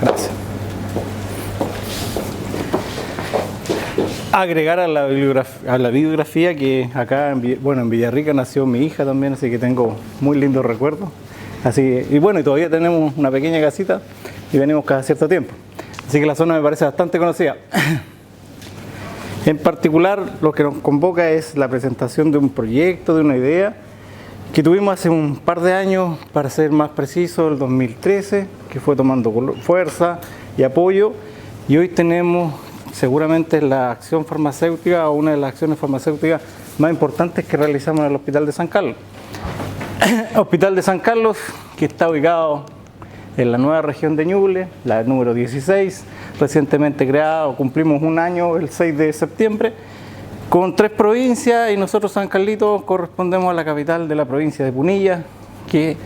Gracias. Agregar a la bibliografía que acá en Villarrica nació mi hija también, así que tengo muy lindos recuerdos. Y todavía tenemos una pequeña casita y venimos cada cierto tiempo. Así que la zona me parece bastante conocida. En particular, lo que nos convoca es la presentación de un proyecto, de una idea, que tuvimos hace un par de años, para ser más preciso, el 2013, que fue tomando fuerza y apoyo, y hoy tenemos seguramente la acción farmacéutica, o una de las acciones farmacéuticas más importantes que realizamos en el Hospital de San Carlos. Hospital de San Carlos, que está ubicado en la nueva región de Ñuble, la número 16, recientemente creado, cumplimos un año el 6 de septiembre, con 3 provincias, y nosotros San Carlitos correspondemos a la capital de la provincia de Punilla, que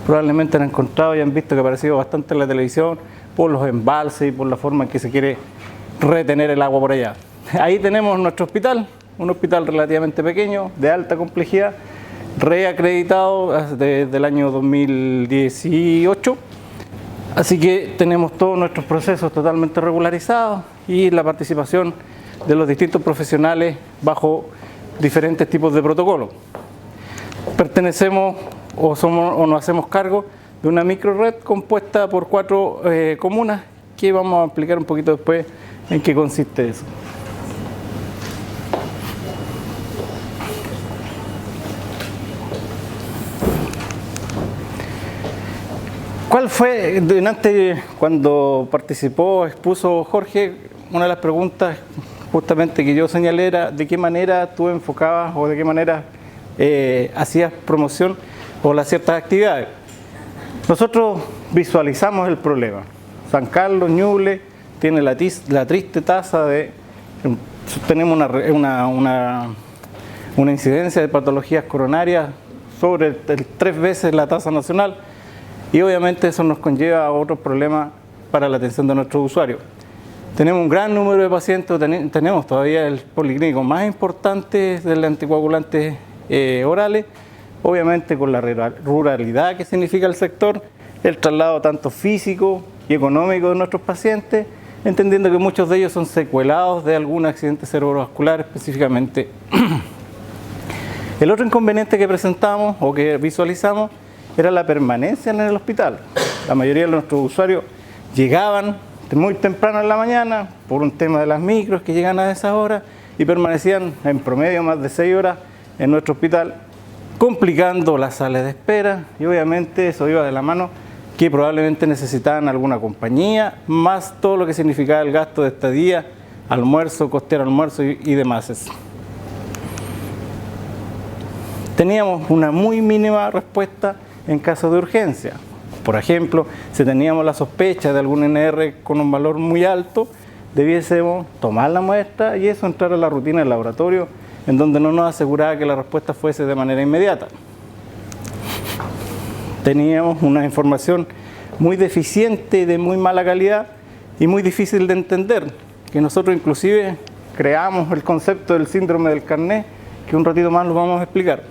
probablemente han encontrado y han visto que ha aparecido bastante en la televisión por los embalses y por la forma en que se quiere retener el agua por allá. Ahí tenemos nuestro hospital, un hospital relativamente pequeño, de alta complejidad, reacreditado desde el año 2018, así que tenemos todos nuestros procesos totalmente regularizados y la participación de los distintos profesionales bajo diferentes tipos de protocolos. Pertenecemos o nos hacemos cargo de una microred compuesta por 4 comunas, que vamos a explicar un poquito después en qué consiste eso. ¿Cuál fue, cuando participó, expuso Jorge, una de las preguntas justamente que yo señalé era de qué manera tú enfocabas o de qué manera hacías promoción o las ciertas actividades? Nosotros visualizamos el problema. San Carlos, Ñuble, tiene la triste tasa de... Tenemos una incidencia de patologías coronarias sobre 3 veces la tasa nacional, y obviamente eso nos conlleva a otros problemas para la atención de nuestros usuarios. Tenemos un gran número de pacientes, tenemos todavía el policlínico más importante de anticoagulantes orales, obviamente con la ruralidad que significa el sector, el traslado tanto físico y económico de nuestros pacientes, entendiendo que muchos de ellos son secuelados de algún accidente cerebrovascular específicamente. El otro inconveniente que presentamos o que visualizamos era la permanencia en el hospital. La mayoría de nuestros usuarios llegaban muy temprano en la mañana por un tema de las micros que llegan a esas horas y permanecían en promedio más de 6 horas en nuestro hospital, complicando las salas de espera, y obviamente eso iba de la mano que probablemente necesitaban alguna compañía, más todo lo que significaba el gasto de estadía, almuerzo, costear almuerzo y demás. Teníamos una muy mínima respuesta en caso de urgencia. Por ejemplo, si teníamos la sospecha de algún NR con un valor muy alto, debiésemos tomar la muestra y eso entrar a la rutina del laboratorio, en donde no nos aseguraba que la respuesta fuese de manera inmediata. Teníamos una información muy deficiente, de muy mala calidad y muy difícil de entender, que nosotros inclusive creamos el concepto del síndrome del carné, que un ratito más lo vamos a explicar.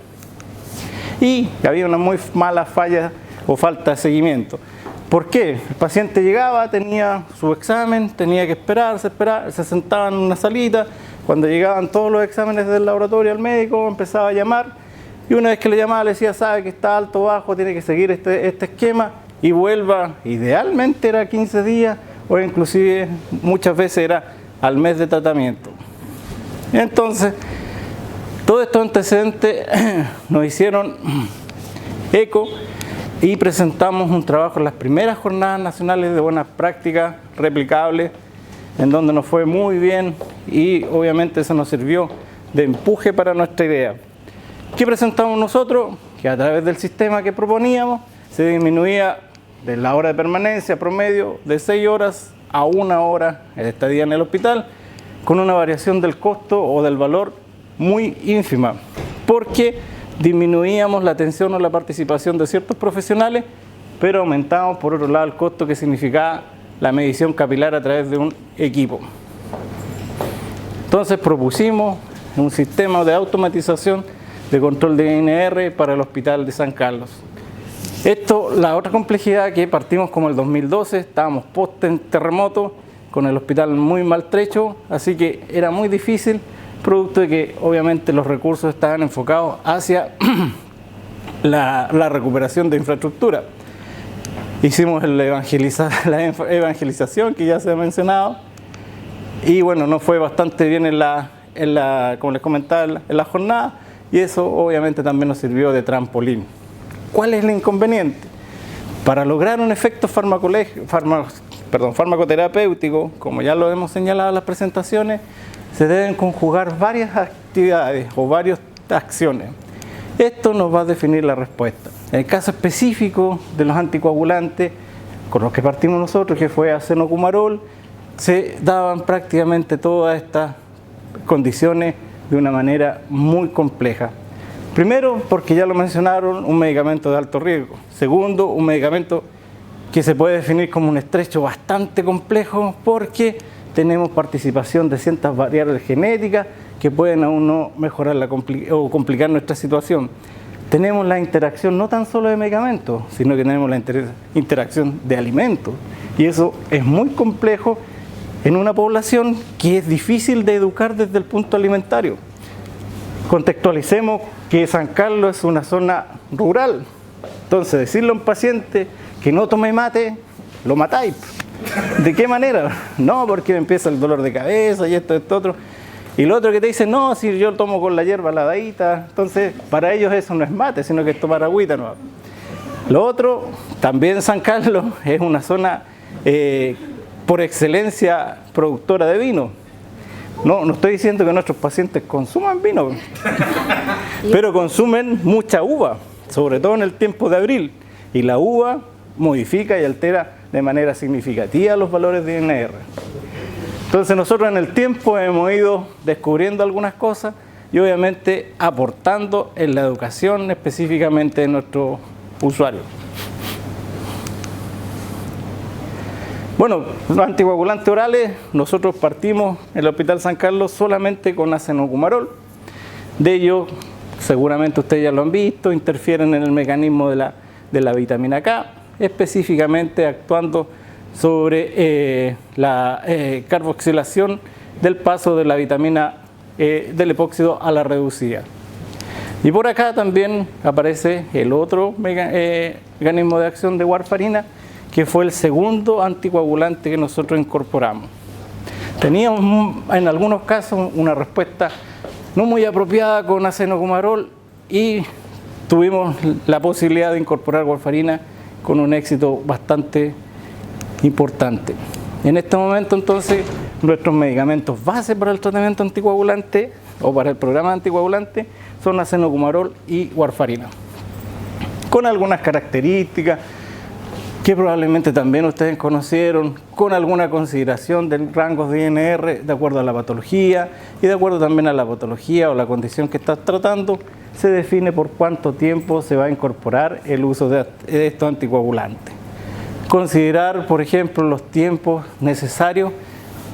Y había una muy mala falla o falta de seguimiento. ¿Por qué? El paciente llegaba, tenía su examen, tenía que esperar, se sentaba en una salita. Cuando llegaban todos los exámenes del laboratorio al médico, empezaba a llamar, y una vez que le llamaba le decía, sabe que está alto o bajo, tiene que seguir este esquema y vuelva. Idealmente era 15 días o inclusive muchas veces era al mes de tratamiento. Entonces, todos estos antecedentes nos hicieron eco y presentamos un trabajo en las primeras jornadas nacionales de buenas prácticas replicables, en donde nos fue muy bien y obviamente eso nos sirvió de empuje para nuestra idea. ¿Qué presentamos nosotros? Que a través del sistema que proponíamos se disminuía de la hora de permanencia promedio de 6 horas a 1 hora el estadía en el hospital, con una variación del costo o del valor muy ínfima, porque disminuíamos la atención o la participación de ciertos profesionales, pero aumentábamos por otro lado el costo que significaba la medición capilar a través de un equipo. Entonces propusimos un sistema de automatización de control de INR para el Hospital de San Carlos. La otra complejidad que partimos como el 2012, estábamos post terremoto, con el hospital muy maltrecho, así que era muy difícil, producto de que obviamente los recursos estaban enfocados hacia la recuperación de infraestructura. Hicimos la evangelización que ya se ha mencionado, y bueno, nos fue bastante bien como les comentaba, en la jornada, y eso obviamente también nos sirvió de trampolín. ¿Cuál es el inconveniente? Para lograr un efecto farmacoterapéutico, como ya lo hemos señalado en las presentaciones, se deben conjugar varias actividades o varias acciones. Esto nos va a definir la respuesta. En el caso específico de los anticoagulantes, con los que partimos nosotros, que fue acenocumarol, se daban prácticamente todas estas condiciones de una manera muy compleja. Primero, porque ya lo mencionaron, un medicamento de alto riesgo. Segundo, un medicamento que se puede definir como un estrecho bastante complejo porque tenemos participación de ciertas variables genéticas que pueden aún no mejorar o complicar nuestra situación. Tenemos la interacción no tan solo de medicamentos, sino que tenemos la interacción de alimentos. Y eso es muy complejo en una población que es difícil de educar desde el punto alimentario. Contextualicemos que San Carlos es una zona rural. Entonces, decirle a un paciente que no tome mate, lo matáis. ¿De qué manera? No, porque empieza el dolor de cabeza y esto, otro. Y lo otro que te dice, no, si yo tomo con la hierba ladadita. Entonces, para ellos eso no es mate, sino que es tomar agüita. ¿No? Lo otro, también San Carlos es una zona por excelencia productora de vino. No estoy diciendo que nuestros pacientes consuman vino, pero consumen mucha uva, sobre todo en el tiempo de abril. Y la uva modifica y altera de manera significativa los valores de INR. Entonces nosotros en el tiempo hemos ido descubriendo algunas cosas y obviamente aportando en la educación específicamente de nuestros usuarios. Bueno, los anticoagulantes orales, nosotros partimos en el Hospital San Carlos solamente con acenocumarol. De ellos, seguramente ustedes ya lo han visto, interfieren en el mecanismo de la vitamina K, específicamente actuando sobre la carboxilación del paso de la vitamina del epóxido a la reducida. Y por acá también aparece el otro mecanismo de acción de warfarina, que fue el segundo anticoagulante que nosotros incorporamos. Teníamos en algunos casos una respuesta no muy apropiada con acenocumarol y tuvimos la posibilidad de incorporar warfarina con un éxito bastante importante. En este momento entonces nuestros medicamentos base para el tratamiento anticoagulante o para el programa anticoagulante son acenocumarol y warfarina, con algunas características que probablemente también ustedes conocieron, con alguna consideración de rangos de INR de acuerdo a la patología y de acuerdo también a la patología o la condición que estás tratando, se define por cuánto tiempo se va a incorporar el uso de estos anticoagulantes. Considerar, por ejemplo, los tiempos necesarios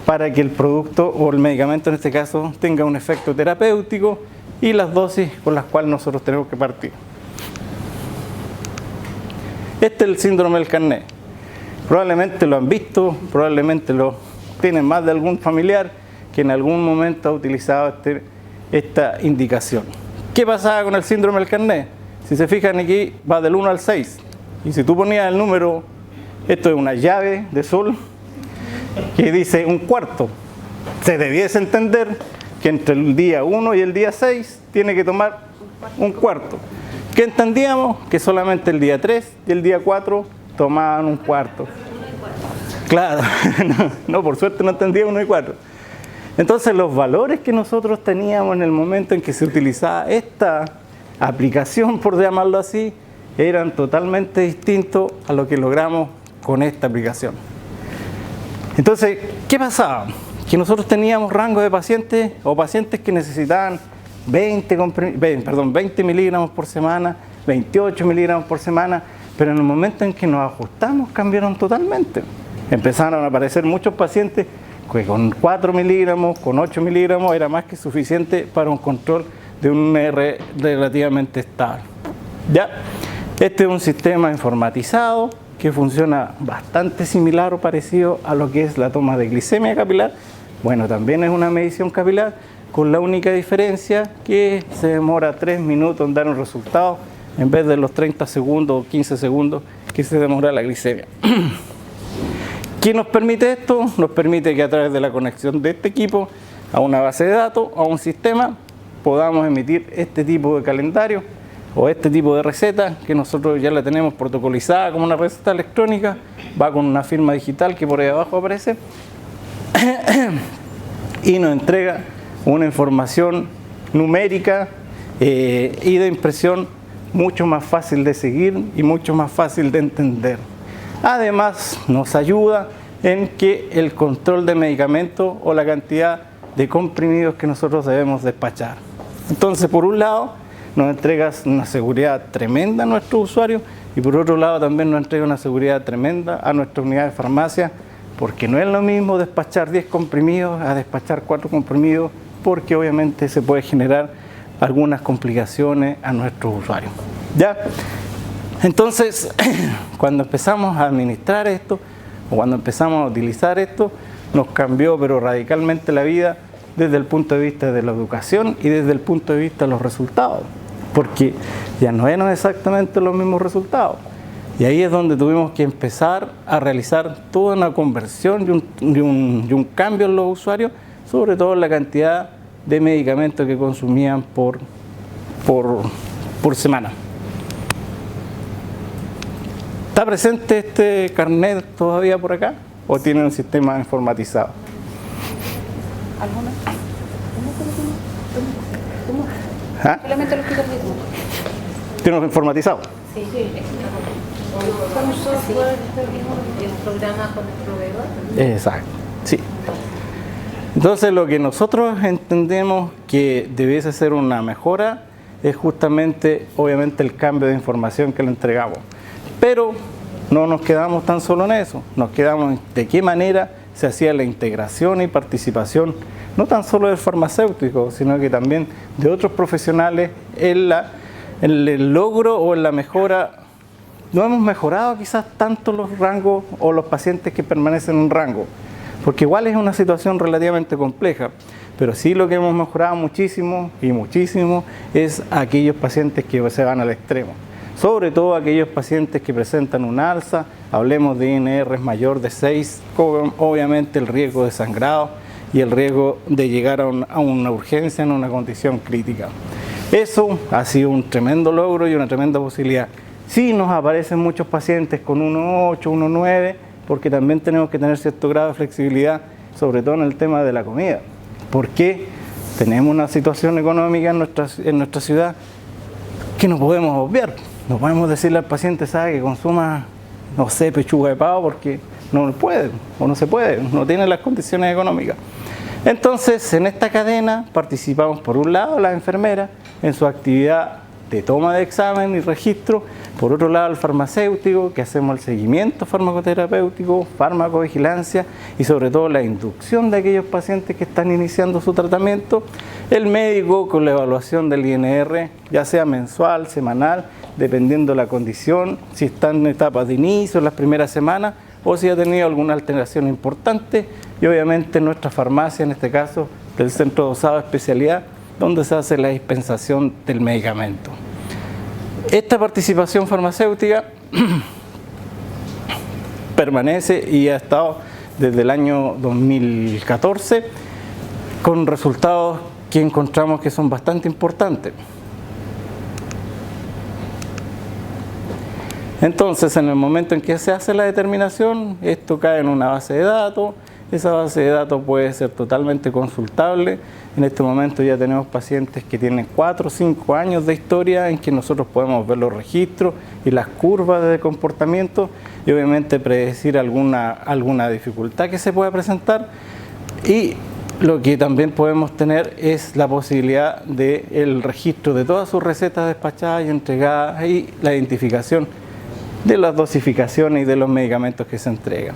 para que el producto o el medicamento en este caso tenga un efecto terapéutico y las dosis con las cuales nosotros tenemos que partir. Este es el síndrome del carné. Probablemente lo han visto, probablemente lo tienen más de algún familiar que en algún momento ha utilizado esta indicación. ¿Qué pasaba con el síndrome del carné? Si se fijan aquí va del 1 al 6. Y si tú ponías el número, esto es una llave de sol que dice un cuarto. Se debiese entender que entre el día 1 y el día 6 tiene que tomar un cuarto. ¿Qué entendíamos? Que solamente el día 3 y el día 4 tomaban un cuarto. Claro, no, por suerte no entendía 1 y 4. Entonces los valores que nosotros teníamos en el momento en que se utilizaba esta aplicación, por llamarlo así, eran totalmente distintos a lo que logramos con esta aplicación. Entonces, ¿qué pasaba? Que nosotros teníamos rango de pacientes o pacientes que necesitaban 20 miligramos por semana, 28 miligramos por semana, pero en el momento en que nos ajustamos cambiaron totalmente. Empezaron a aparecer muchos pacientes que con 4 miligramos, con 8 miligramos era más que suficiente para un control de un R relativamente estable. ¿Ya? Este es un sistema informatizado que funciona bastante similar o parecido a lo que es la toma de glicemia capilar. Bueno, también es una medición capilar, con la única diferencia que se demora 3 minutos en dar un resultado en vez de los 30 segundos o 15 segundos que se demora la glicemia. ¿Qué nos permite esto? Nos permite que a través de la conexión de este equipo a una base de datos, a un sistema, podamos emitir este tipo de calendario o este tipo de receta que nosotros ya la tenemos protocolizada como una receta electrónica, va con una firma digital que por ahí abajo aparece y nos entrega una información numérica y de impresión mucho más fácil de seguir y mucho más fácil de entender. Además, nos ayuda en que el control de medicamentos o la cantidad de comprimidos que nosotros debemos despachar. Entonces, por un lado, nos entrega una seguridad tremenda a nuestros usuarios y por otro lado también nos entrega una seguridad tremenda a nuestra unidad de farmacia, porque no es lo mismo despachar 10 comprimidos a despachar 4 comprimidos, porque obviamente se puede generar algunas complicaciones a nuestros usuarios. ¿Ya? Entonces, cuando empezamos a administrar esto, o cuando empezamos a utilizar esto, nos cambió pero radicalmente la vida desde el punto de vista de la educación y desde el punto de vista de los resultados, porque ya no eran exactamente los mismos resultados. Y ahí es donde tuvimos que empezar a realizar toda una conversión y un cambio en los usuarios, sobre todo en la cantidad de medicamentos que consumían por semana. ¿Está presente este carnet todavía por acá o tiene un sistema informatizado? ¿Alguna? ¿Ah? Solamente los hospital de Tumaco. ¿Tiene informatizado? Sí. ¿Con software? ¿El programa con el proveedor? Exacto, sí. Entonces lo que nosotros entendemos que debiese ser una mejora es justamente, obviamente, el cambio de información que le entregamos. Pero no nos quedamos tan solo en eso, nos quedamos en de qué manera se hacía la integración y participación, no tan solo del farmacéutico, sino que también de otros profesionales en el logro o en la mejora. No hemos mejorado quizás tanto los rangos o los pacientes que permanecen en un rango, porque igual es una situación relativamente compleja, pero sí lo que hemos mejorado muchísimo y muchísimo es aquellos pacientes que se van al extremo. Sobre todo aquellos pacientes que presentan un alza, hablemos de INR mayor de 6, con obviamente el riesgo de sangrado y el riesgo de llegar a una urgencia en una condición crítica. Eso ha sido un tremendo logro y una tremenda posibilidad. Sí nos aparecen muchos pacientes con 1.8, 1.9, porque también tenemos que tener cierto grado de flexibilidad, sobre todo en el tema de la comida, porque tenemos una situación económica en nuestra ciudad que no podemos obviar. No podemos decirle al paciente, sabe, que consuma, no sé, pechuga de pavo porque no puede o no se puede, no tiene las condiciones económicas. Entonces, en esta cadena participamos por un lado las enfermeras en su actividad de toma de examen y registro, por otro lado el farmacéutico, que hacemos el seguimiento farmacoterapéutico, farmacovigilancia y sobre todo la inducción de aquellos pacientes que están iniciando su tratamiento, el médico con la evaluación del INR, ya sea mensual, semanal, dependiendo de la condición, si está en etapas de inicio, en las primeras semanas, o si ha tenido alguna alteración importante, y obviamente nuestra farmacia, en este caso del Centro Dosado de Especialidad, donde se hace la dispensación del medicamento. Esta participación farmacéutica permanece y ha estado desde el año 2014 con resultados que encontramos que son bastante importantes. Entonces, en el momento en que se hace la determinación, esto cae en una base de datos. Esa base de datos puede ser totalmente consultable. En este momento ya tenemos pacientes que tienen 4 o 5 años de historia en que nosotros podemos ver los registros y las curvas de comportamiento y obviamente predecir alguna dificultad que se pueda presentar. Y lo que también podemos tener es la posibilidad del registro de todas sus recetas despachadas y entregadas y la identificación de las dosificaciones y de los medicamentos que se entregan.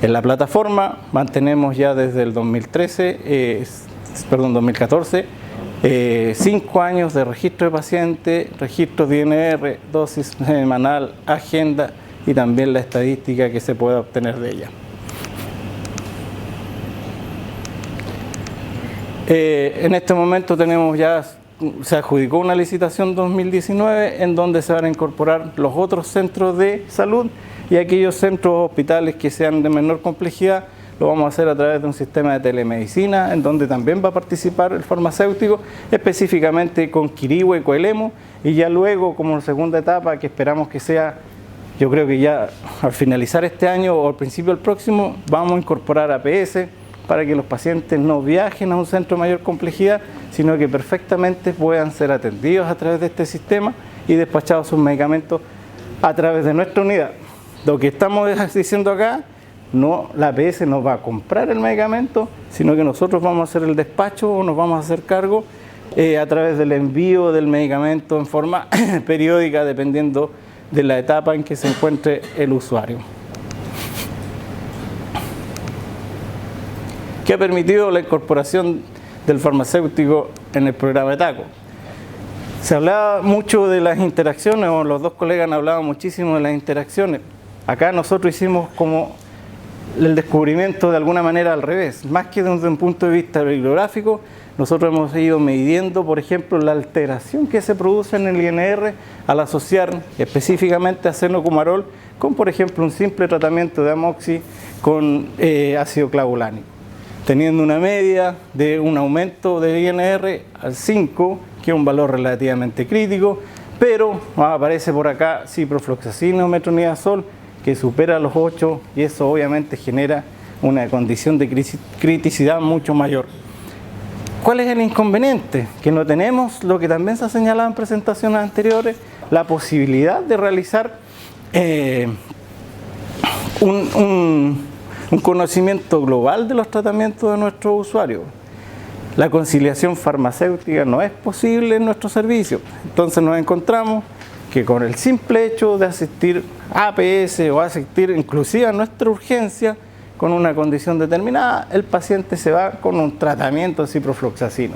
En la plataforma mantenemos ya desde el 2014 5 años de registro de paciente, registro de INR, dosis semanal, agenda y también la estadística que se puede obtener de ella. En este momento tenemos ya, se adjudicó una licitación 2019 en donde se van a incorporar los otros centros de salud y aquellos centros hospitales que sean de menor complejidad. Lo vamos a hacer a través de un sistema de telemedicina en donde también va a participar el farmacéutico, específicamente con Quirihue y Coelemu, y ya luego como segunda etapa, que esperamos que sea, yo creo que ya al finalizar este año o al principio del próximo, vamos a incorporar APS para que los pacientes no viajen a un centro de mayor complejidad, sino que perfectamente puedan ser atendidos a través de este sistema y despachados sus medicamentos a través de nuestra unidad. Lo que estamos diciendo acá, no, la APS no va a comprar el medicamento, sino que nosotros vamos a hacer el despacho o nos vamos a hacer cargo a través del envío del medicamento en forma periódica, dependiendo de la etapa en que se encuentre el usuario. ¿Qué ha permitido la incorporación del farmacéutico en el programa ETACO? Se hablaba mucho de las interacciones, o los dos colegas han hablado muchísimo de las interacciones. Acá nosotros hicimos como el descubrimiento de alguna manera al revés. Más que desde un punto de vista bibliográfico, nosotros hemos ido midiendo, por ejemplo, la alteración que se produce en el INR al asociar específicamente a acenocumarol con, por ejemplo, un simple tratamiento de amoxi con ácido clavulánico, teniendo una media de un aumento de INR al 5, que es un valor relativamente crítico, pero aparece por acá ciprofloxacina o metronidazol, que supera los 8, y eso obviamente genera una condición de criticidad mucho mayor. ¿Cuál es el inconveniente? Que no tenemos, lo que también se ha señalado en presentaciones anteriores, la posibilidad de realizar un conocimiento global de los tratamientos de nuestros usuarios. La conciliación farmacéutica no es posible en nuestro servicio. Entonces nos encontramos que con el simple hecho de asistir a APS o asistir inclusive a nuestra urgencia con una condición determinada, el paciente se va con un tratamiento de ciprofloxacino.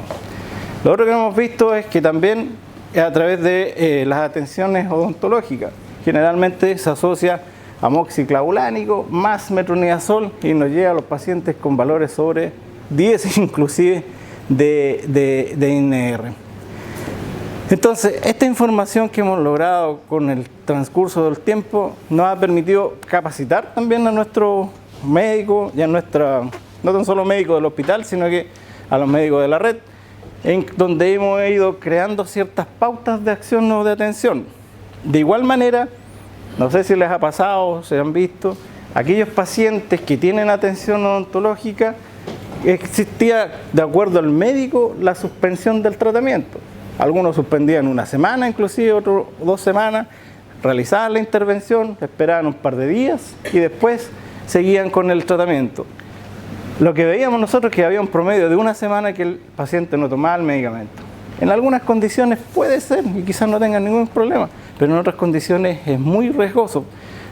Lo otro que hemos visto es que también a través de las atenciones odontológicas, generalmente se asocia amoxiclavulánico más metronidazol y nos llega a los pacientes con valores sobre 10 inclusive de INR. Entonces, esta información que hemos logrado con el transcurso del tiempo nos ha permitido capacitar también a nuestros médicos y a no tan solo médicos del hospital, sino que a los médicos de la red, en donde hemos ido creando ciertas pautas de acción o de atención. De igual manera, no sé si les ha pasado o se han visto, aquellos pacientes que tienen atención odontológica, existía, de acuerdo al médico, la suspensión del tratamiento. Algunos suspendían una semana, inclusive otros 2 semanas, realizaban la intervención, esperaban un par de días y después seguían con el tratamiento. Lo que veíamos nosotros es que había un promedio de 1 semana que el paciente no tomaba el medicamento. En algunas condiciones puede ser y quizás no tengan ningún problema, pero en otras condiciones es muy riesgoso.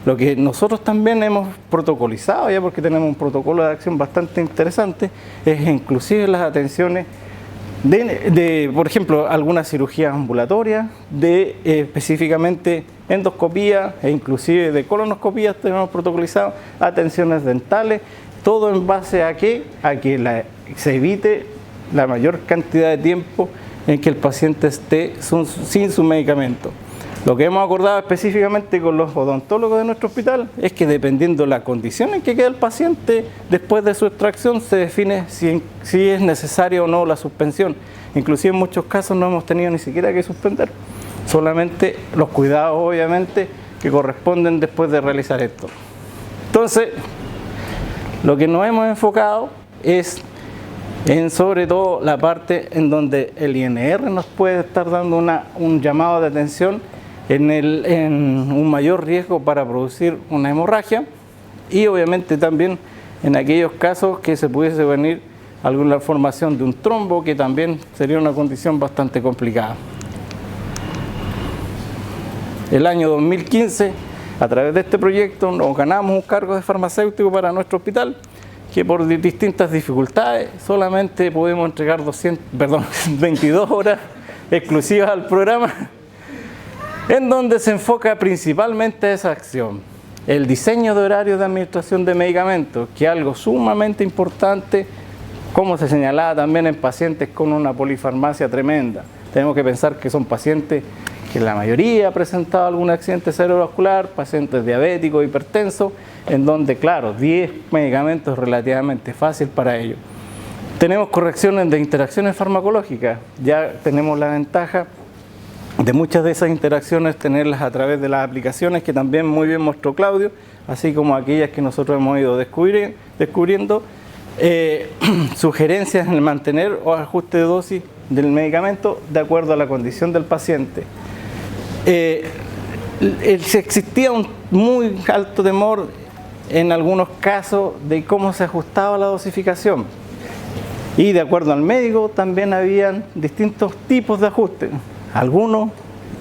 Lo que nosotros también hemos protocolizado, ya porque tenemos un protocolo de acción bastante interesante, es inclusive las atenciones de por ejemplo, algunas cirugías ambulatorias, de específicamente endoscopía e inclusive de colonoscopía tenemos protocolizado, atenciones dentales, todo en base a que se evite la mayor cantidad de tiempo en que el paciente esté sin su medicamento. Lo que hemos acordado específicamente con los odontólogos de nuestro hospital es que dependiendo de la condición en que queda el paciente después de su extracción se define si es necesaria o no la suspensión. Inclusive en muchos casos no hemos tenido ni siquiera que suspender, solamente los cuidados obviamente que corresponden después de realizar esto. Entonces, lo que nos hemos enfocado es en sobre todo la parte en donde el INR nos puede estar dando un llamado de atención en un mayor riesgo para producir una hemorragia y obviamente también en aquellos casos que se pudiese venir alguna formación de un trombo, que también sería una condición bastante complicada. El año 2015, a través de este proyecto, nos ganamos un cargo de farmacéutico para nuestro hospital que por distintas dificultades solamente podemos entregar 22 horas exclusivas al programa, en donde se enfoca principalmente esa acción. El diseño de horarios de administración de medicamentos, que es algo sumamente importante, como se señalaba también en pacientes con una polifarmacia tremenda. Tenemos que pensar que son pacientes que la mayoría ha presentado algún accidente cerebrovascular, pacientes diabéticos, hipertensos, en donde, claro, 10 medicamentos es relativamente fácil para ellos. Tenemos correcciones de interacciones farmacológicas. Ya tenemos la ventaja de muchas de esas interacciones tenerlas a través de las aplicaciones que también muy bien mostró Claudio, así como aquellas que nosotros hemos ido descubriendo, sugerencias en el mantener o ajuste de dosis del medicamento de acuerdo a la condición del paciente. Existía un muy alto temor en algunos casos de cómo se ajustaba la dosificación, y de acuerdo al médico también habían distintos tipos de ajustes. Algunos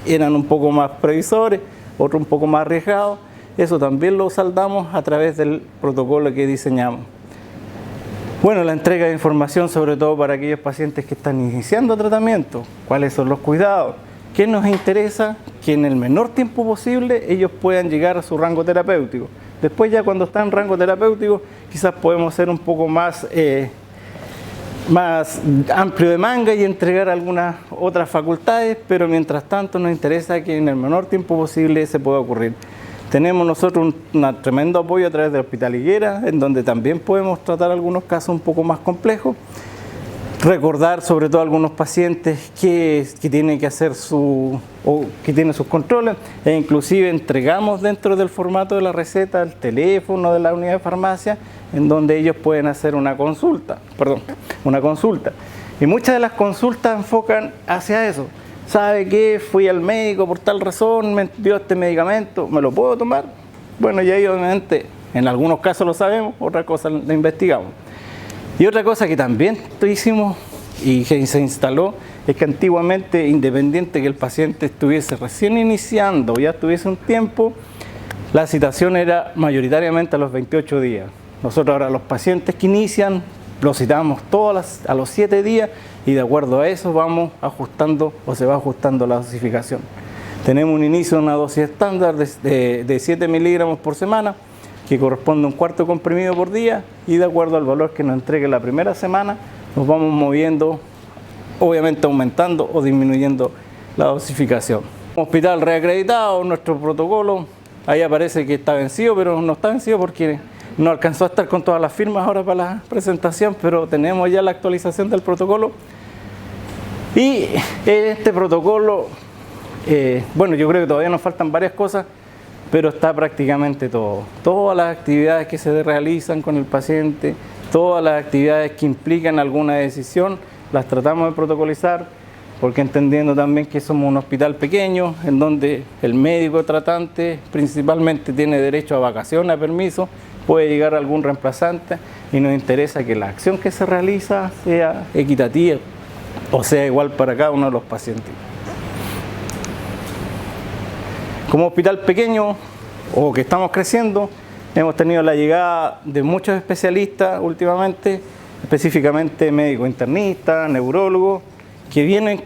eran un poco más previsores, otros un poco más arriesgados. Eso también lo saldamos a través del protocolo que diseñamos. Bueno, la entrega de información sobre todo para aquellos pacientes que están iniciando tratamiento, cuáles son los cuidados, qué nos interesa, que en el menor tiempo posible ellos puedan llegar a su rango terapéutico. Después ya cuando están en rango terapéutico quizás podemos ser un poco más amplio de manga y entregar algunas otras facultades, pero mientras tanto nos interesa que en el menor tiempo posible se pueda ocurrir. Tenemos nosotros un tremendo apoyo a través del Hospital Higuera, en donde también podemos tratar algunos casos un poco más complejos. Recordar sobre todo a algunos pacientes que tienen que hacer que tienen sus controles, e inclusive entregamos dentro del formato de la receta el teléfono de la unidad de farmacia, en donde ellos pueden hacer una consulta. Y muchas de las consultas enfocan hacia eso. ¿Sabe qué? Fui al médico por tal razón, me dio este medicamento, ¿me lo puedo tomar? Bueno, ya ahí obviamente en algunos casos lo sabemos, otra cosa lo investigamos. Y otra cosa que también hicimos y que se instaló es que antiguamente, independiente que el paciente estuviese recién iniciando o ya tuviese un tiempo, la citación era mayoritariamente a los 28 días. Nosotros ahora los pacientes que inician los citamos todos a los 7 días y de acuerdo a eso vamos ajustando o se va ajustando la dosificación. Tenemos un inicio de una dosis estándar de 7 miligramos por semana, que corresponde a un cuarto comprimido por día, y de acuerdo al valor que nos entregue la primera semana nos vamos moviendo, obviamente aumentando o disminuyendo la dosificación. Hospital reacreditado, nuestro protocolo, ahí aparece que está vencido, pero no está vencido porque no alcanzó a estar con todas las firmas ahora para la presentación, pero tenemos ya la actualización del protocolo. Y este protocolo, bueno, yo creo que todavía nos faltan varias cosas, pero está prácticamente todo. Todas las actividades que se realizan con el paciente, todas las actividades que implican alguna decisión, las tratamos de protocolizar, porque entendiendo también que somos un hospital pequeño, en donde el médico tratante principalmente tiene derecho a vacaciones, a permiso, puede llegar algún reemplazante, y nos interesa que la acción que se realiza sea equitativa, o sea igual para cada uno de los pacientes. Como hospital pequeño, o que estamos creciendo, hemos tenido la llegada de muchos especialistas últimamente, específicamente médicos internistas, neurólogos, que vienen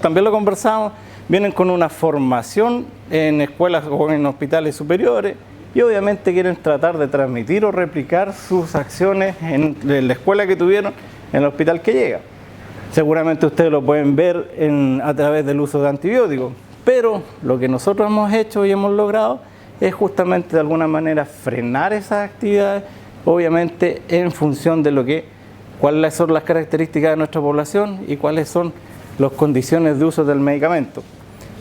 también lo conversamos, vienen con una formación en escuelas o en hospitales superiores, y obviamente quieren tratar de transmitir o replicar sus acciones en la escuela que tuvieron en el hospital que llega. Seguramente ustedes lo pueden ver a través del uso de antibióticos, pero lo que nosotros hemos hecho y hemos logrado es justamente de alguna manera frenar esas actividades, obviamente en función de cuáles son las características de nuestra población y cuáles son las condiciones de uso del medicamento.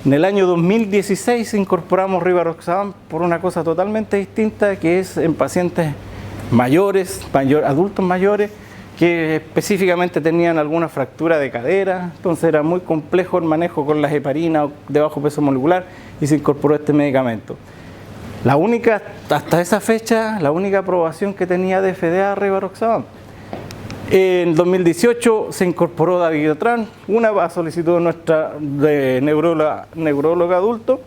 En el año 2016 incorporamos Rivaroxaban por una cosa totalmente distinta, que es en pacientes mayores, adultos mayores, que específicamente tenían alguna fractura de cadera, entonces era muy complejo el manejo con la heparina de bajo peso molecular, y se incorporó este medicamento. Hasta esa fecha, la única aprobación que tenía de FDA Rivaroxaban. En 2018 se incorporó Dabigatran, una a solicitud nuestra de neuróloga adulto,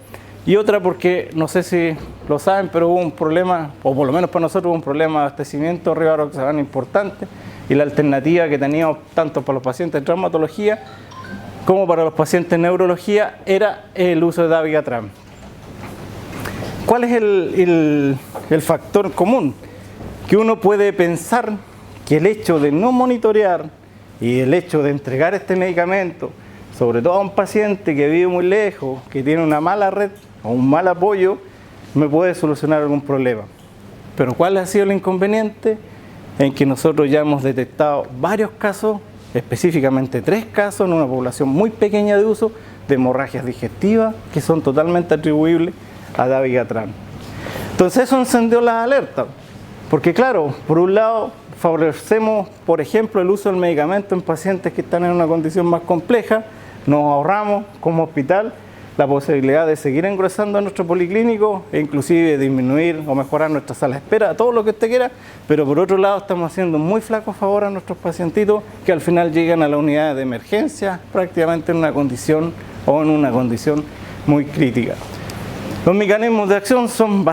y otra porque, no sé si lo saben, pero hubo un problema, o por lo menos para nosotros hubo un problema de abastecimiento de rivaroxaban importante, y la alternativa que teníamos tanto para los pacientes de traumatología como para los pacientes de neurología era el uso de dabigatran. ¿Cuál es el factor común? Que uno puede pensar que el hecho de no monitorear y el hecho de entregar este medicamento, sobre todo a un paciente que vive muy lejos, que tiene una mala red o un mal apoyo, me puede solucionar algún problema. Pero ¿cuál ha sido el inconveniente? En que nosotros ya hemos detectado varios casos, específicamente 3 casos en una población muy pequeña de uso de hemorragias digestivas que son totalmente atribuibles a dabigatran. Entonces eso encendió las alertas, porque claro, por un lado favorecemos, por ejemplo, el uso del medicamento en pacientes que están en una condición más compleja, nos ahorramos como hospital la posibilidad de seguir engrosando a nuestro policlínico e inclusive disminuir o mejorar nuestra sala de espera, todo lo que usted quiera, pero por otro lado estamos haciendo muy flaco favor a nuestros pacientitos que al final llegan a la unidad de emergencia prácticamente en una condición muy crítica. Los mecanismos de acción son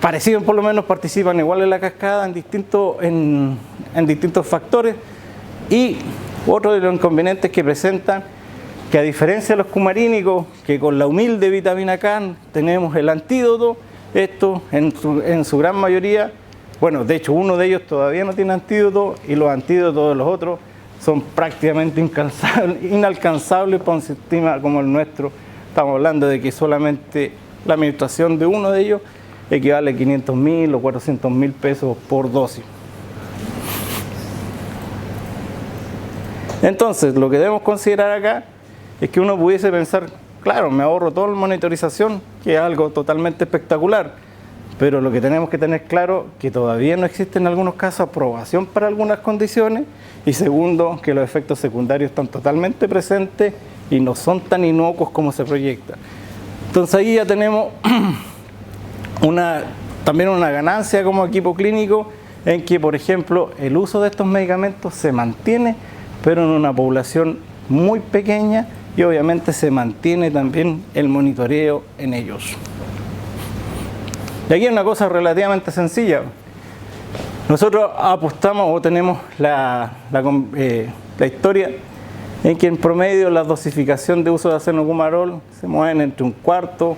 parecidos, por lo menos participan igual en la cascada en distintos factores, y otro de los inconvenientes que presentan, que a diferencia de los cumarínicos, que con la humilde vitamina K tenemos el antídoto, esto en su gran mayoría, bueno, de hecho uno de ellos todavía no tiene antídoto y los antídotos de los otros son prácticamente inalcanzables para un sistema como el nuestro. Estamos hablando de que solamente la administración de uno de ellos equivale a 500.000 o 400.000 pesos por dosis. Entonces, lo que debemos considerar acá es que uno pudiese pensar, claro, me ahorro toda la monitorización, que es algo totalmente espectacular, pero lo que tenemos que tener claro es que todavía no existe en algunos casos aprobación para algunas condiciones, y segundo, que los efectos secundarios están totalmente presentes y no son tan inocuos como se proyecta. Entonces ahí ya tenemos también una ganancia como equipo clínico en que, por ejemplo, el uso de estos medicamentos se mantiene, pero en una población muy pequeña, y obviamente se mantiene también el monitoreo en ellos. Y aquí hay una cosa relativamente sencilla. Nosotros apostamos o tenemos la historia en que en promedio la dosificación de uso de acenocumarol se mueven entre 1/4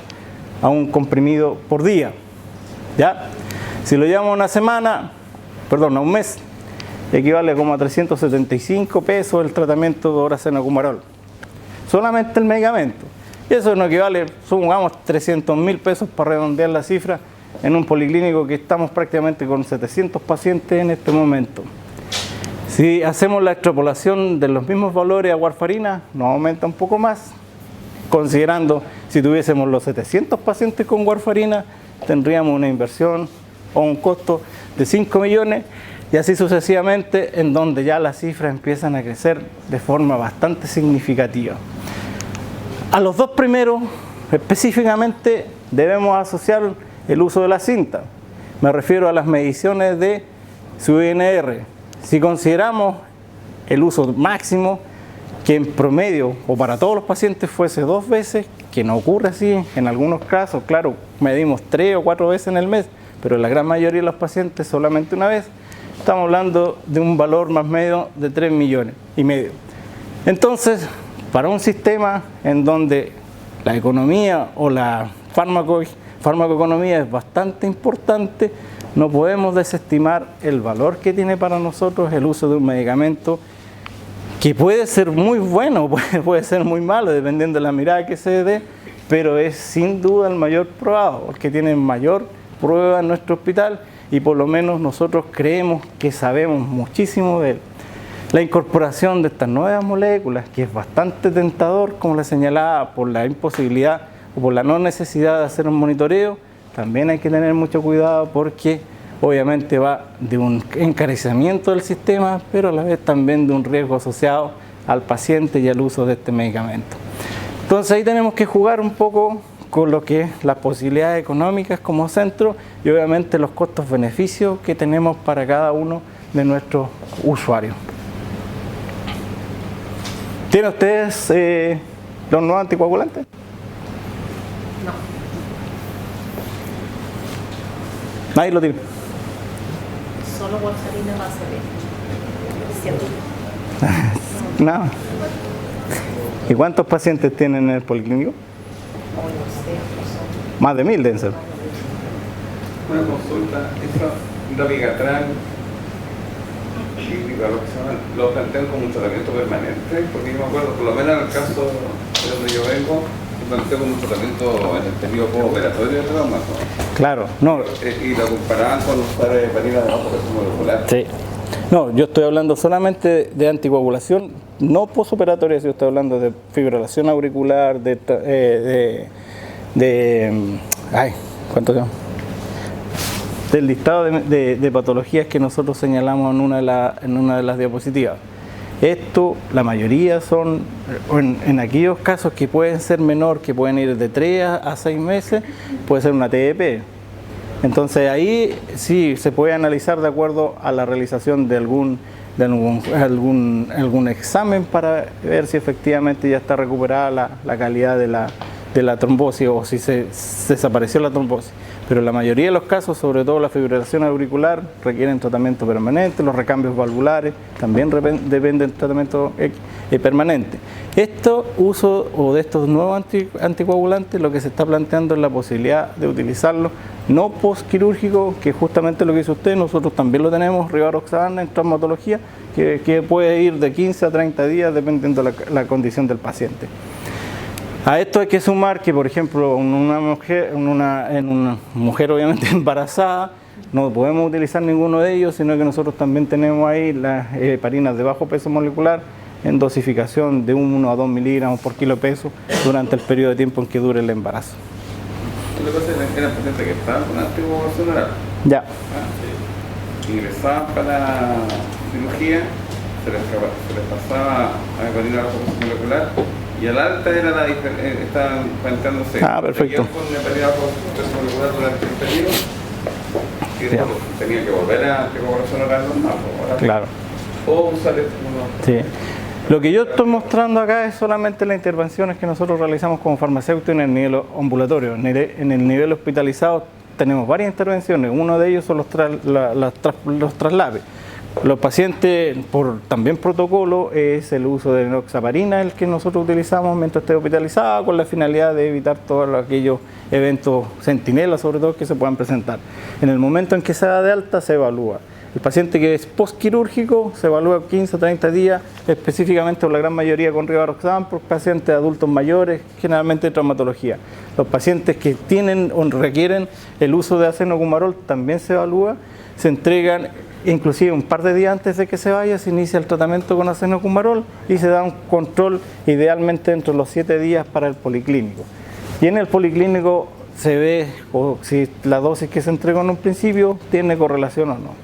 a 1 comprimido por día. ¿Ya? Si lo llevamos a un mes, equivale como a 375 pesos el tratamiento de oracenocumarol. Solamente el medicamento. Y eso no equivale, supongamos, 300.000 pesos para redondear la cifra en un policlínico que estamos prácticamente con 700 pacientes en este momento. Si hacemos la extrapolación de los mismos valores a warfarina, nos aumenta un poco más. Considerando, si tuviésemos los 700 pacientes con warfarina, tendríamos una inversión o un costo de 5 millones, y así sucesivamente, en donde ya las cifras empiezan a crecer de forma bastante significativa. A los dos primeros, específicamente, debemos asociar el uso de la cinta. Me refiero a las mediciones de su INR. Si consideramos el uso máximo, que en promedio o para todos los pacientes fuese 2 veces, que no ocurre así en algunos casos, claro, medimos 3 o 4 veces en el mes, pero en la gran mayoría de los pacientes solamente una vez, estamos hablando de un valor más medio de 3,5 millones. Entonces, para un sistema en donde la economía o la farmacoeconomía es bastante importante, no podemos desestimar el valor que tiene para nosotros el uso de un medicamento que puede ser muy bueno, puede ser muy malo, dependiendo de la mirada que se dé, pero es sin duda el mayor probado, el que tiene mayor prueba en nuestro hospital, y por lo menos nosotros creemos que sabemos muchísimo de él. La incorporación de estas nuevas moléculas, que es bastante tentador, como les señalaba, por la imposibilidad o por la no necesidad de hacer un monitoreo, también hay que tener mucho cuidado, porque obviamente va de un encarecimiento del sistema, pero a la vez también de un riesgo asociado al paciente y al uso de este medicamento. Entonces ahí tenemos que jugar un poco con lo que es las posibilidades económicas como centro y obviamente los costos-beneficios que tenemos para cada uno de nuestros usuarios. ¿Tienen ustedes los nuevos anticoagulantes? No. Nadie lo tiene. Solo warfarina va a ser ¿cierto? Nada. ¿Y cuántos pacientes tienen en el policlínico? O no sé, Más de 1000 deben ser. Una consulta, eso, Dabigatran y Rivaroxaban, ¿lo plantean como un tratamiento permanente? Porque yo me acuerdo, por lo menos en el caso de donde yo vengo, se planteó como un tratamiento en el periodo postoperatorio de trauma, ¿no? Claro, no. Y lo comparaban con usar heparina de bajo peso molecular. Sí. No, yo estoy hablando solamente de anticoagulación, no posoperatoria, yo estoy hablando de fibrilación auricular, ¿cuánto llamo? Del listado de patologías que nosotros señalamos en una de las diapositivas. Esto, la mayoría son, en aquellos casos que pueden ser menor, que pueden ir de 3 a 6 meses, puede ser una TEP. Entonces ahí sí se puede analizar de acuerdo a la realización de algún examen para ver si efectivamente ya está recuperada la calidad de la trombosis o si se desapareció la trombosis. Pero la mayoría de los casos, sobre todo la fibrilación auricular, requieren tratamiento permanente, los recambios valvulares también dependen del tratamiento permanente. Uso de estos nuevos anticoagulantes, lo que se está planteando es la posibilidad de utilizarlos no postquirúrgico, que justamente lo que hizo usted, nosotros también lo tenemos, Rivaroxaban en traumatología, que puede ir de 15 a 30 días dependiendo de la condición del paciente. A esto hay que sumar que, por ejemplo, en una mujer obviamente embarazada, no podemos utilizar ninguno de ellos, sino que nosotros también tenemos ahí las heparinas de bajo peso molecular en dosificación de 1 a 2 miligramos por kilo peso durante el periodo de tiempo en que dure el embarazo. Lo que pasa es que eran pacientes que estaban con anticoagulación oral. Ya. Ingresaban para la cirugía, se les pasaba a heparina de bajo peso molecular. Y al alta era la diferencia, estaban planteándose. Perfecto. Con una heparina bajo peso molecular durante el periodo, y después tenía que volver a anticoagulación oral normal. Claro. O usar esto como... Sí. Lo que yo estoy mostrando acá es solamente las intervenciones que nosotros realizamos como farmacéuticos en el nivel ambulatorio. En el nivel hospitalizado tenemos varias intervenciones. Uno de ellos son los traslaves. Los pacientes, por también protocolo, es el uso de enoxaparina el que nosotros utilizamos mientras esté hospitalizado, con la finalidad de evitar todos aquellos eventos centinelas, sobre todo, que se puedan presentar. En el momento en que se da de alta, se evalúa. El paciente que es postquirúrgico se evalúa 15 a 30 días, específicamente, o la gran mayoría con Rivaroxaban, por pacientes adultos mayores, generalmente de traumatología. Los pacientes que tienen o requieren el uso de acenocumarol también se evalúa, se entregan inclusive un par de días antes de que se vaya, se inicia el tratamiento con acenocumarol y se da un control idealmente dentro de los 7 días para el policlínico. Y en el policlínico se ve si la dosis que se entregó en un principio tiene correlación o no.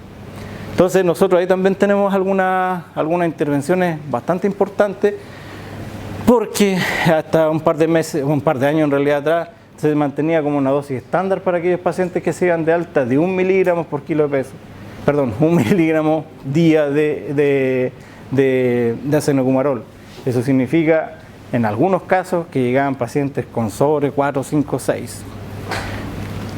Entonces nosotros ahí también tenemos algunas intervenciones bastante importantes, porque hasta un par de meses, un par de años en realidad atrás, se mantenía como una dosis estándar para aquellos pacientes que se iban de alta de 1 miligramo por kilo de peso. Perdón, 1 miligramo día de acenocumarol. Eso significa, en algunos casos, que llegaban pacientes con sobre 4, 5, 6.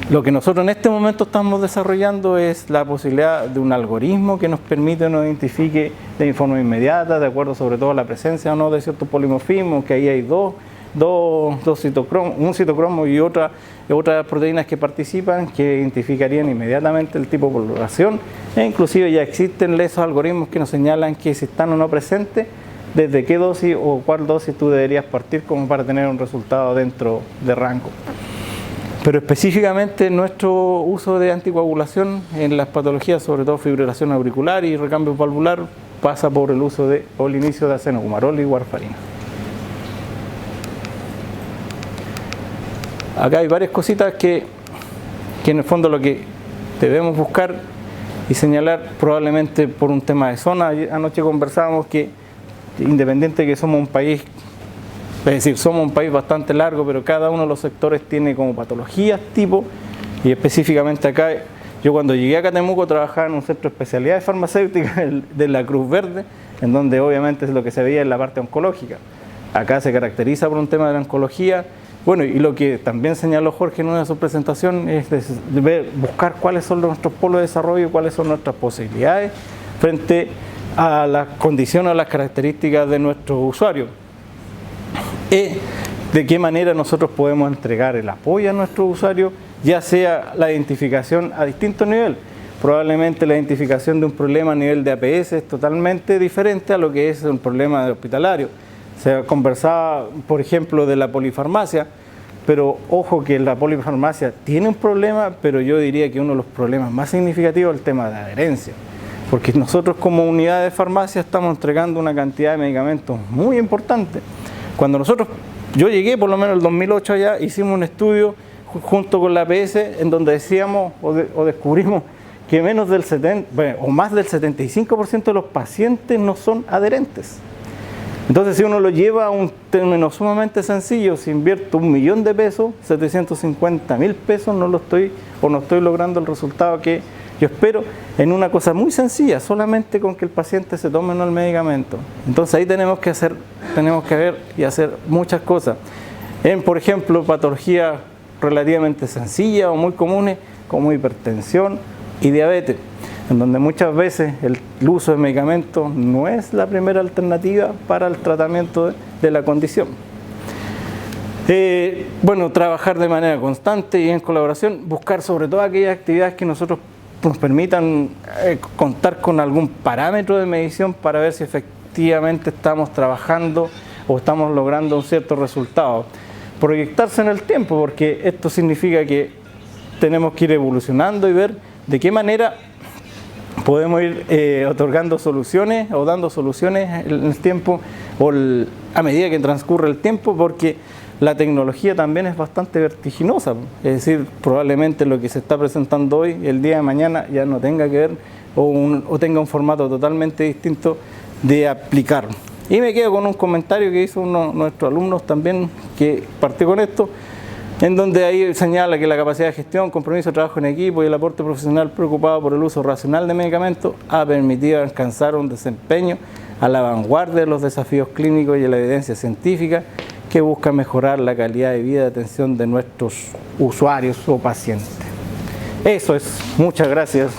Lo que nosotros en este momento estamos desarrollando es la posibilidad de un algoritmo que nos permite, nos identifique de forma inmediata, de acuerdo sobre todo a la presencia o no de ciertos polimorfismos, que ahí hay dos citocromos, un citocromo y otras proteínas que participan, que identificarían inmediatamente el tipo de población, e inclusive ya existen esos algoritmos que nos señalan que si están o no presentes, desde qué dosis o cuál dosis tú deberías partir como para tener un resultado dentro de rango. Pero específicamente nuestro uso de anticoagulación en las patologías, sobre todo fibrilación auricular y recambio valvular, pasa por el uso o el inicio de acenocumarol y warfarina. Acá hay varias cositas que en el fondo lo que debemos buscar y señalar, probablemente por un tema de zona. Anoche conversábamos que, independiente de que somos un país, es decir, somos un país bastante largo, pero cada uno de los sectores tiene como patologías tipo, y específicamente acá, yo cuando llegué a Temuco trabajaba en un centro de especialidades farmacéuticas de la Cruz Verde, en donde obviamente es lo que se veía en la parte oncológica. Acá se caracteriza por un tema de la oncología, Bueno, y lo que también señaló Jorge en una de sus presentaciones es buscar cuáles son nuestros polos de desarrollo, cuáles son nuestras posibilidades frente a las condiciones o las características de nuestros usuarios. De qué manera nosotros podemos entregar el apoyo a nuestros usuarios, ya sea la identificación a distintos niveles. Probablemente la identificación de un problema a nivel de APS es totalmente diferente a lo que es un problema de hospitalario. Se conversaba, por ejemplo, de la polifarmacia, pero ojo que la polifarmacia tiene un problema, pero yo diría que uno de los problemas más significativos es el tema de adherencia. Porque nosotros como unidad de farmacia estamos entregando una cantidad de medicamentos muy importante. Cuando yo llegué por lo menos en el 2008 allá, hicimos un estudio junto con la APS en donde decíamos o descubrimos que menos del 70, o más del 75% de los pacientes no son adherentes. Entonces, si uno lo lleva a un término sumamente sencillo, si invierto 1 millón de pesos, 750.000 pesos, no estoy logrando el resultado que yo espero en una cosa muy sencilla, solamente con que el paciente se tome o no el medicamento. Entonces ahí tenemos que ver y hacer muchas cosas. Por ejemplo, patologías relativamente sencillas o muy comunes como hipertensión y diabetes, en donde muchas veces el uso de medicamentos no es la primera alternativa para el tratamiento de la condición. Bueno, trabajar de manera constante y en colaboración, buscar sobre todo aquellas actividades que nos permitan contar con algún parámetro de medición para ver si efectivamente estamos trabajando o estamos logrando un cierto resultado. Proyectarse en el tiempo, porque esto significa que tenemos que ir evolucionando y ver de qué manera podemos ir otorgando soluciones o dando soluciones en el tiempo o a medida que transcurre el tiempo, porque la tecnología también es bastante vertiginosa. Es decir, probablemente lo que se está presentando hoy, el día de mañana ya no tenga que ver o tenga un formato totalmente distinto de aplicar. Y me quedo con un comentario que hizo uno de nuestros alumnos también, que partió con esto, en donde ahí señala que la capacidad de gestión, compromiso de trabajo en equipo y el aporte profesional preocupado por el uso racional de medicamentos ha permitido alcanzar un desempeño a la vanguardia de los desafíos clínicos y de la evidencia científica que busca mejorar la calidad de vida y atención de nuestros usuarios o pacientes. Eso es. Muchas gracias.